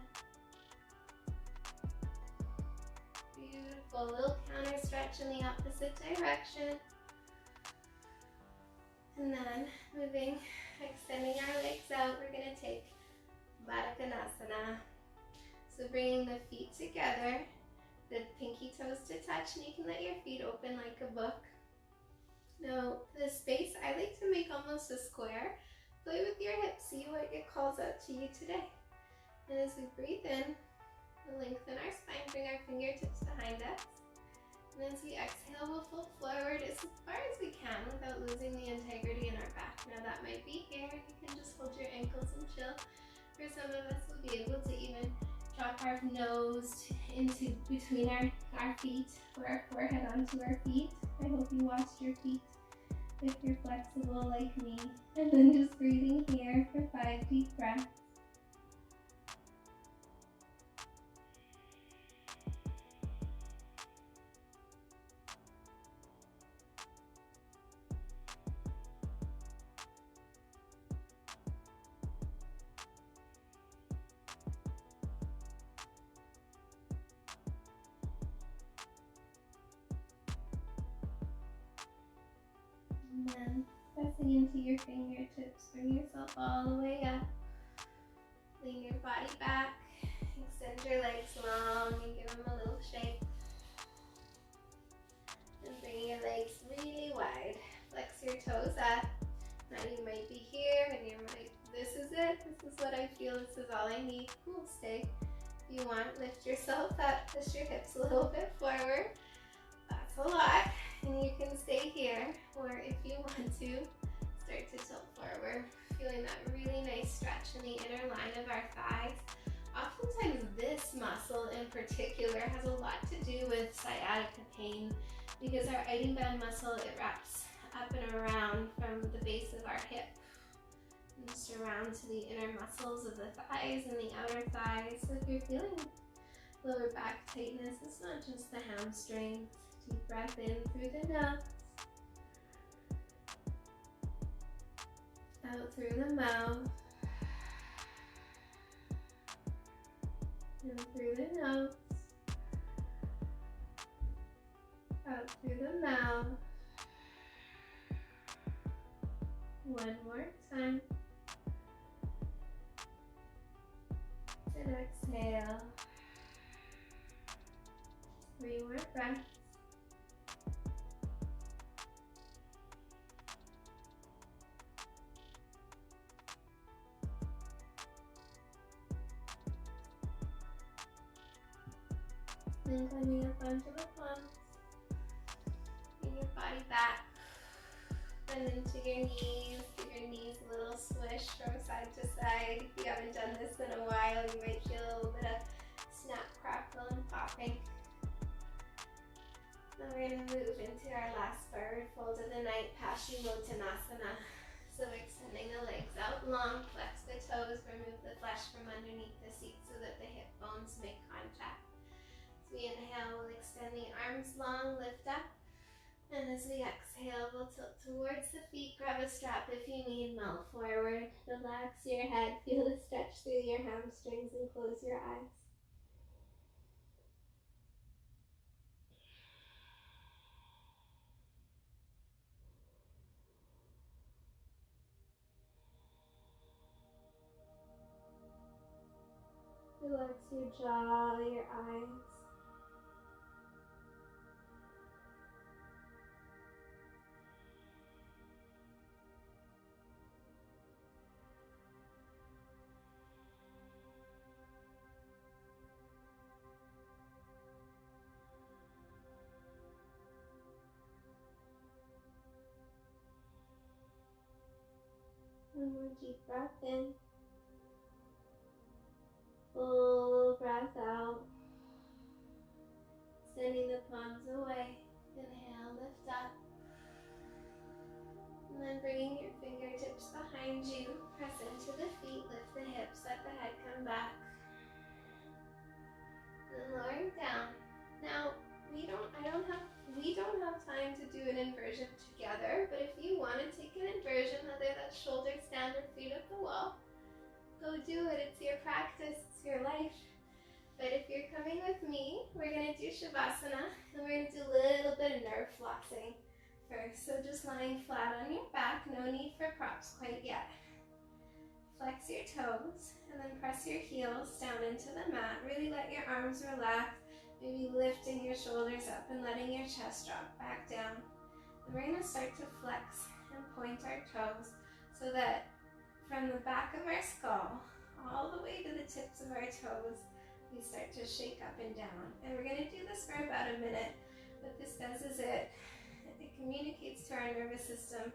Beautiful. Little counter stretch in the opposite direction. And then moving, extending our legs out, we're going to take Baddha. So bringing the feet together, the pinky toes to touch, and you can let your feet open like a book. Now, the space, I like to make almost a square. Play with your hips, see what it calls out to you today. And as we breathe in, we'll lengthen our spine, bring our fingertips behind us. And as we exhale, we'll fold forward as far as we can without losing the integrity in our back. Now that might be here, you can just hold your ankles and chill. For some of us, we'll be able to even drop our nose into between our feet, or our forehead onto our feet. I hope you washed your feet if you're flexible like me. And then just breathing here for 5 deep breaths. And then pressing into your fingertips, bring yourself all the way up. Lean your body back, extend your legs long and give them a little shake. And bring your legs really wide. Flex your toes up. Now you might be here and you're like, this is it. This is what I feel. This is all I need. Cool, stay. If you want, lift yourself up, push your hips a little bit forward. That's a lot. And you can stay here, or if you want to, start to tilt forward, feeling that really nice stretch in the inner line of our thighs. Oftentimes this muscle in particular has a lot to do with sciatica pain, because our eating band muscle, it wraps up and around from the base of our hip and just around to the inner muscles of the thighs and the outer thighs. So if you're feeling lower back tightness, it's not just the hamstrings. Deep breath in through the nose, out through the mouth, in through the nose, out through the mouth. One more time. And exhale. 3 more breaths. Then climbing up onto the palms. Bring your body back. Bend into your knees. Give your knees a little swish from side to side. If you haven't done this in a while, you might feel a little bit of snap, crackle, and popping. Then we're going to move into our last forward fold of the night, Paschimottanasana. So extending the legs out long, flex the toes, remove the flesh from underneath the seat so that the hip bones make contact. long, lift up. And as we exhale, we'll tilt towards the feet, grab a strap if you need, melt forward, relax your head, feel the stretch through your hamstrings and close your eyes. Relax your jaw, your eyes. One more deep breath in. Full breath out. Sending the palms away. Inhale, lift up. And then bringing your fingertips behind you. Press into the feet, lift the hips, let the head come back. And then lowering down. Now, we don't have time to do an inversion together, but if you want to take an inversion, whether that's shoulders down or feet up the wall, go do it. It's your practice, it's your life. But if you're coming with me, we're going to do Shavasana, and we're going to do a little bit of nerve flossing first. So just lying flat on your back, no need for props quite yet. Flex your toes, and then press your heels down into the mat. Really let your arms relax. Maybe lifting your shoulders up and letting your chest drop back down. And we're going to start to flex and point our toes so that from the back of our skull all the way to the tips of our toes, we start to shake up and down. And we're going to do this for about a minute. What this does is it communicates to our nervous system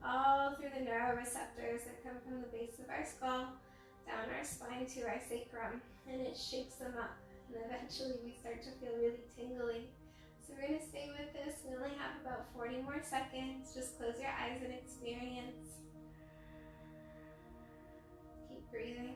all through the neuroreceptors that come from the base of our skull, down our spine to our sacrum, and it shakes them up. And eventually we start to feel really tingly. So we're going to stay with this. We only have about 40 more seconds. Just close your eyes and experience. Keep breathing.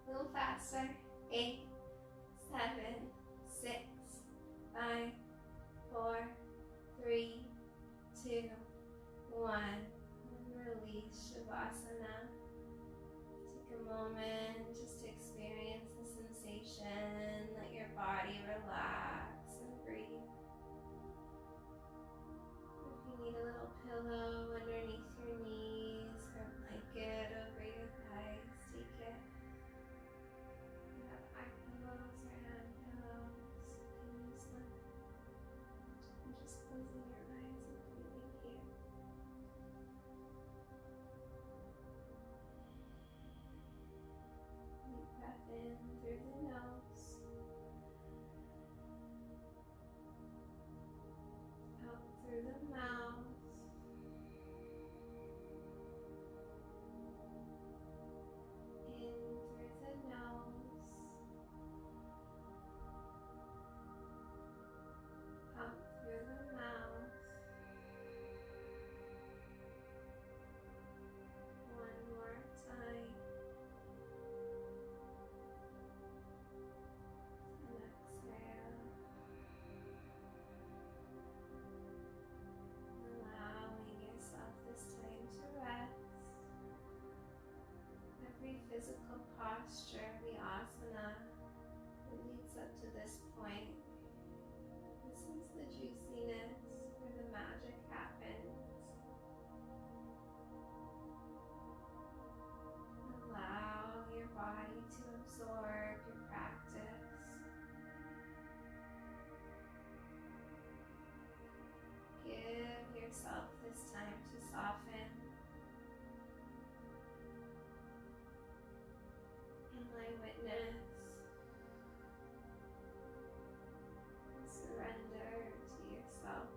A little faster. 8, 7, 6, 5, 4, 3, 2, 1. And release Shavasana. Take a moment just to experience the sensation. Let your body relax and breathe. If you need a little pillow underneath your knees or a blanket over your thighs, take it. You have eye pillows or hand pillows, you can use them. And just closing your eyes and breathing here. Deep breath in through the nose. Out through the mouth. Physical posture, the asana, that leads up to this point. This is the juiciness where the magic happens. Allow your body to absorb your practice. Give yourself this time to soften. My witness, and surrender to yourself.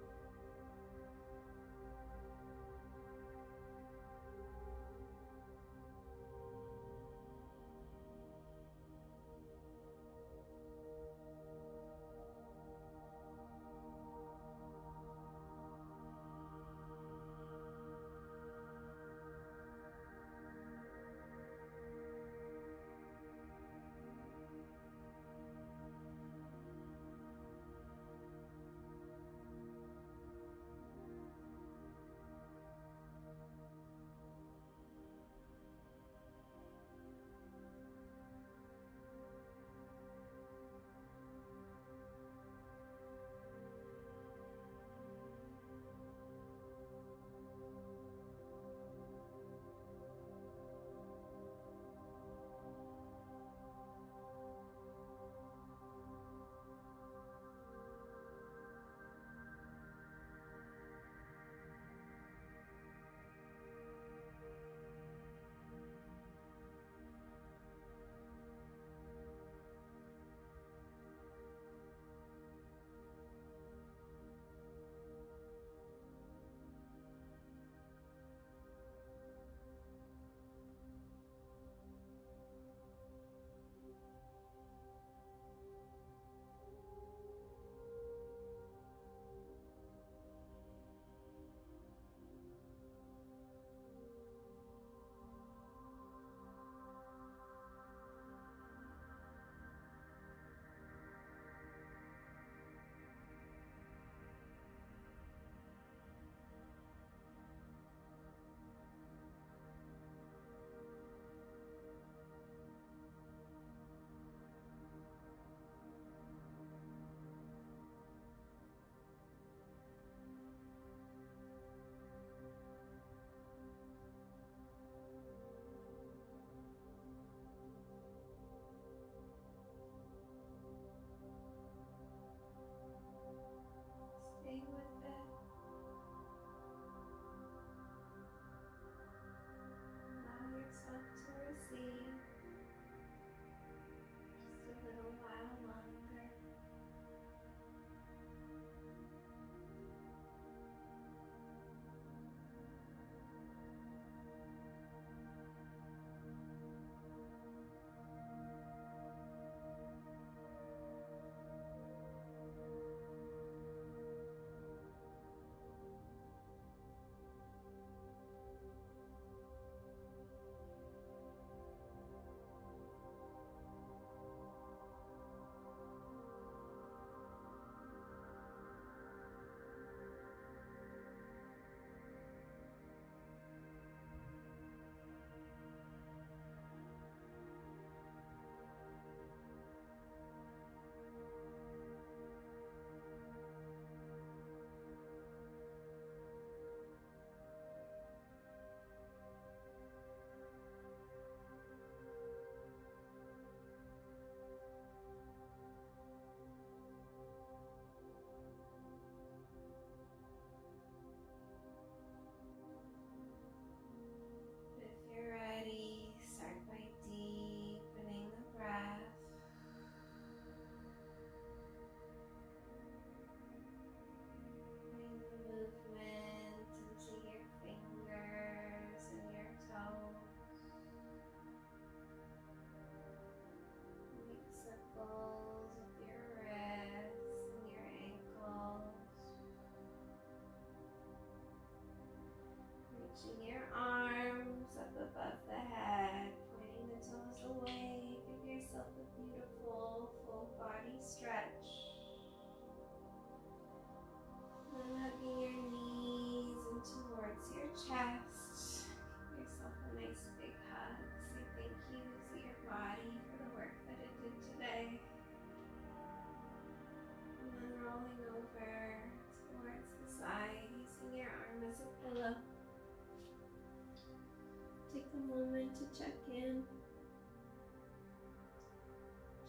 moment to check in.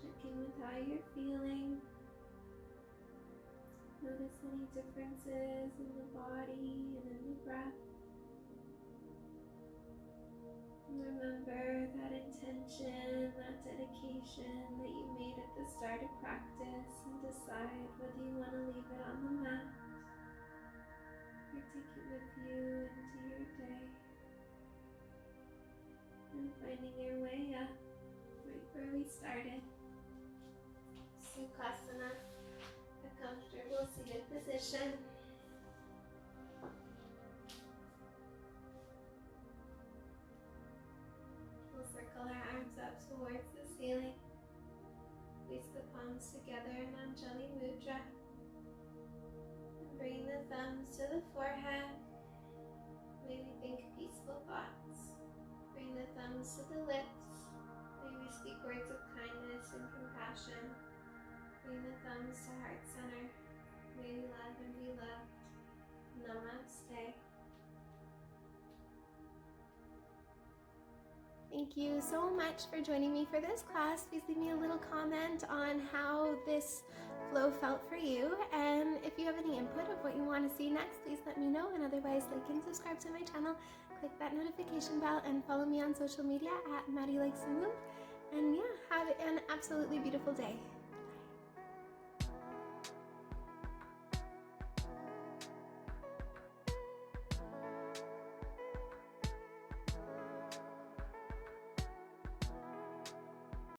Check in with how you're feeling. Notice any differences in the body and in the breath. Remember that intention, that dedication that you made at the start of practice, and decide whether you want to leave it on the mat or take it with you into your day. And finding your way up right where we started. Sukhasana, a comfortable seated position. We'll circle our arms up towards the ceiling. Place the palms together in Anjali Mudra. And bring the thumbs to the forehead. Maybe think peaceful thoughts. Bring the thumbs to the lips. Maybe speak words of kindness and compassion. Bring the thumbs to heart center. May we love and be loved. Namaste. Thank you so much for joining me for this class. Please leave me a little comment on how this flow felt for you. And if you have any input of what you want to see next, please let me know. And otherwise, like and subscribe to my channel. Click that notification bell and follow me on social media at MadiLikesToMove. And yeah, have an absolutely beautiful day.